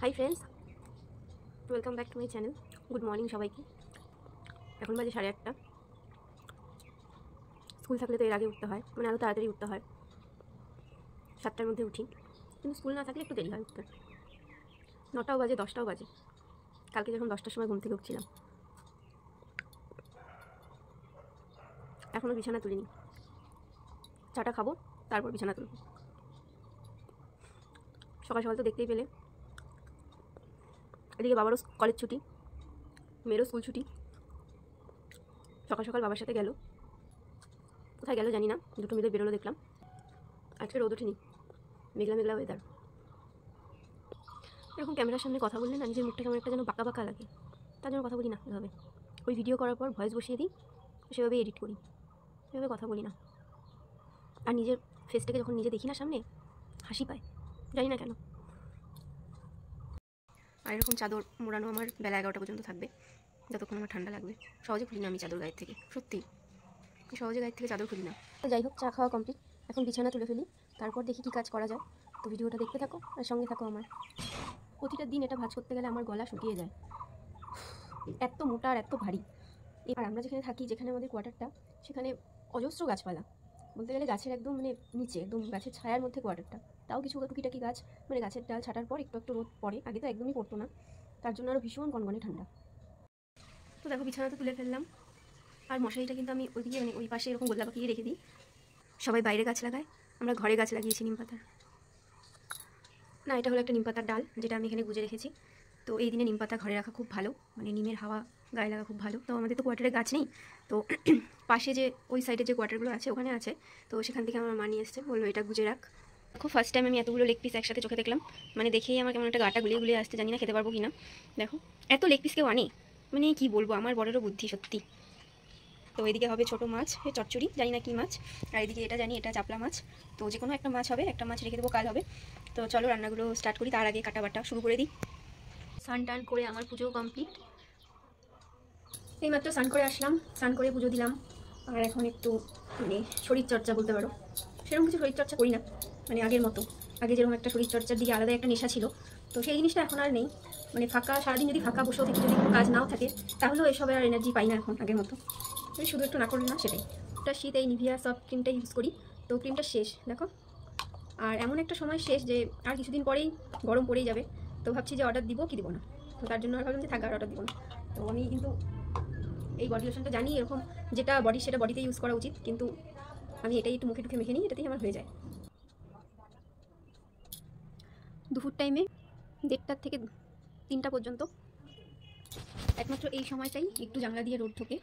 Hi friends, welcome back to my channel. Good morning সবাইকে। এখন বাজে 8:30। স্কুল থাকলে তো এর আগে উঠতে হয়, মানে আরও তাড়াতাড়ি উঠতে হয়। 7টার মধ্যে উঠি, কিন্তু স্কুল না থাকলে একটু দেরি হয় উঠতে। 9টাও বাজে, 10টাও বাজে। কালকে যখন 10টার সময় ঘুম থেকে উঠছিলাম, এখনও বিছানা তুলিনি। চাটা খাবো, তারপর বিছানা তুলব। সকাল সকাল তো দেখতেই পেলে, এদিকে বাবারও কলেজ ছুটি, মেয়েরও স্কুল ছুটি। সকাল সকাল বাবার সাথে গেল, কোথায় গেল জানি না, দুটো মিলে বেরোলো দেখলাম। আজকে রোদ ওঠেনি, মেঘলা মেঘলা ওয়েদার। এরকম ক্যামেরার সামনে কথা বললে না, নিজের মুখটা কেমন একটা যেন বাঁকা বাঁকা লাগে। তার জন্য কথা বলি না এভাবে। ওই ভিডিও করার পর ভয়েস বসিয়ে দিই, সেভাবে এডিট করি, সেভাবে কথা বলি না। আর নিজের ফেসটাকে যখন নিজে দেখি না সামনে, হাসি পায়, জানি না কেন। আর এরকম চাদর মোড়ানো আমার বেলা 11টা পর্যন্ত থাকবে, যতক্ষণ আমার ঠান্ডা লাগবে। সহজে খুলি না আমি চাদর গায়ের থেকে, সত্যি সহজে গায়ের থেকে চাদর খুলি না। যাই হোক, চা খাওয়া কমপ্লিট, এখন বিছানা তুলে ফেলি, তারপর দেখি কী কাজ করা যায়। তো ভিডিওটা দেখতে থাকো আর সঙ্গে থাকো আমার। প্রতিটা দিন এটা ভাঁজ করতে গেলে আমার গলা শুকিয়ে যায়, এত মোটা আর এত ভারী। এবার আমরা যেখানে থাকি, যেখানে আমাদের কোয়ার্টারটা, সেখানে অজস্র গাছপালা। বলতে গেলে গাছের একদম মানে নিচে, একদম গাছের ছায়ার মধ্যে কোয়ার্টারটা। তাও কিছু টুকিটাকি গাছ, মানে গাছের ডাল ছাটার পর একটু একটু রোদ পড়ে, আগে তো একদমই পড়তো না। তার জন্য আরও ভীষণ গনগনে ঠান্ডা। তো দেখো, বিছানাটা তুলে ফেললাম। আর মশারিটা কিন্তু আমি ওইদিকে, মানে ওই পাশে এরকম গোল্লা পাকিয়ে রেখে দিই। সবাই বাইরে গাছ লাগায়, আমরা ঘরে গাছ লাগিয়েছি নিম পাতার। না, এটা হলো একটা নিম পাতার ডাল, যেটা আমি এখানে গুজে রেখেছি। তো এই দিনে নিম পাতা ঘরে রাখা খুব ভালো, মানে নিমের হাওয়া গায়ে লাগা খুব ভালো। তো আমাদের তো কোয়ার্টারে গাছ নেই, তো পাশে যে ওই সাইডে যে কোয়ার্টারগুলো আছে ওখানে আছে। তো সেখান থেকে আমার মা নিয়ে এসছে, বললো এটা গুজে রাখ। দেখো, ফার্স্ট টাইম আমি এতগুলো লেগ পিস একসাথে চোখে দেখলাম, মানে দেখেই আমার কেমন একটা গাটা গুলিয়ে গুলিয়ে আসতে, জানি না খেতে পারবো কিনা। দেখো, এত লেগ পিস কেউ আনে, মানে কি বলবো, আমার বড়েরও বুদ্ধি সত্যি। তো এদিকে হবে ছোটো মাছ, চচ্চড়ি, জানি না কী মাছ। আর এদিকে এটা জানি এটা চাপলা মাছ। তো যে কোনো একটা মাছ হবে, একটা মাছ রেখে দেবো, কাল হবে। তো চলো রান্নাগুলো স্টার্ট করি, তার আগে কাটা বাটা শুরু করে দিই। স্নান টান করে আমার পুজো কমপ্লিট। এইমাত্র স্নান করে আসলাম, স্নান করে পুজো দিলাম। আর এখন একটু মানে শরীরচর্চা বলতে পারো, সেরকম কিছু শরীরচর্চা করি না, মানে আগের মতো। আগে যেরকম একটা শরীরচর্চার দিকে আলাদা একটা নেশা ছিল, তো সেই জিনিসটা এখন আর নেই। মানে ফাঁকা সারাদিন যদি ফাঁকা বসেও থেকে, যদি কোনো কাজ নাও থাকে, তাহলেও এসবের আর এনার্জি পাই না এখন আগের মতো। শুধু একটু না করলে না, সেটাই। একটা শীত, এই নিভিয়া সফট ক্রিমটা ইউজ করি। তো ক্রিমটা শেষ দেখো, আর এমন একটা সময় শেষ যে আর কিছুদিন পরেই গরম পড়েই যাবে। তো ভাবছি যে অর্ডার দিব কি দিব না, তো তার জন্য আর ভাবলাম যে থাক, আর অর্ডার দিব না। তো আমি কিন্তু এই বডি লোশনটা জানি এরকম যেটা বডি সেটা বডিতে ইউজ করা উচিত, কিন্তু আমি এটাই একটু মুখে মেখে নিই, এটাতেই আমার হয়ে যায়। দুপুর টাইমে 1:30 থেকে 3টা পর্যন্ত একমাত্র এই সময়টাই একটু জানলা দিয়ে রোদ ঢোকে,